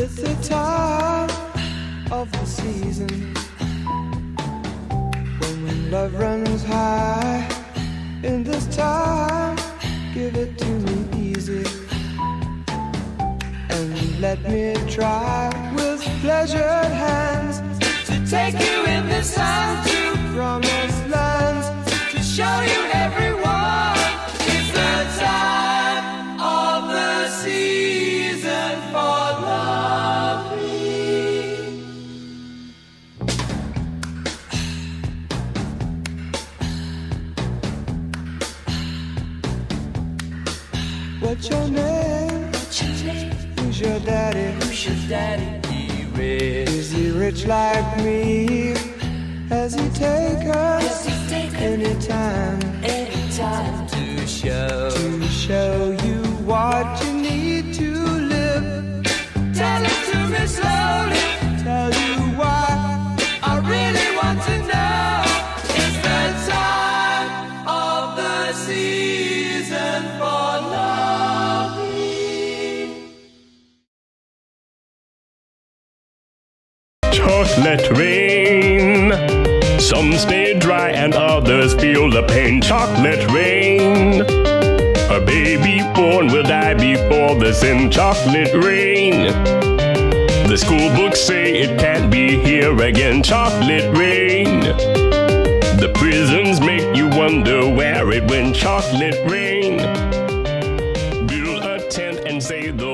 It's the time of the season when love runs high. In this time, give it to me easy and let me try with pleasured hands to take you in this time to promised lands, to show you everyone. It's the time of the season for loving. What's your name? Who's your daddy? Is he rich like me? Has he take us anytime to show you what you need to live? Tell it to me slowly, tell you why I really want to know. It's the time of the season for loving. Chocolate rain. Some stay dry and others feel the pain. Chocolate rain. A baby born will die before the sin. Chocolate rain. The school books say it can't be here again. Chocolate rain. The prisons make you wonder where it went. Chocolate rain. Build a tent and say the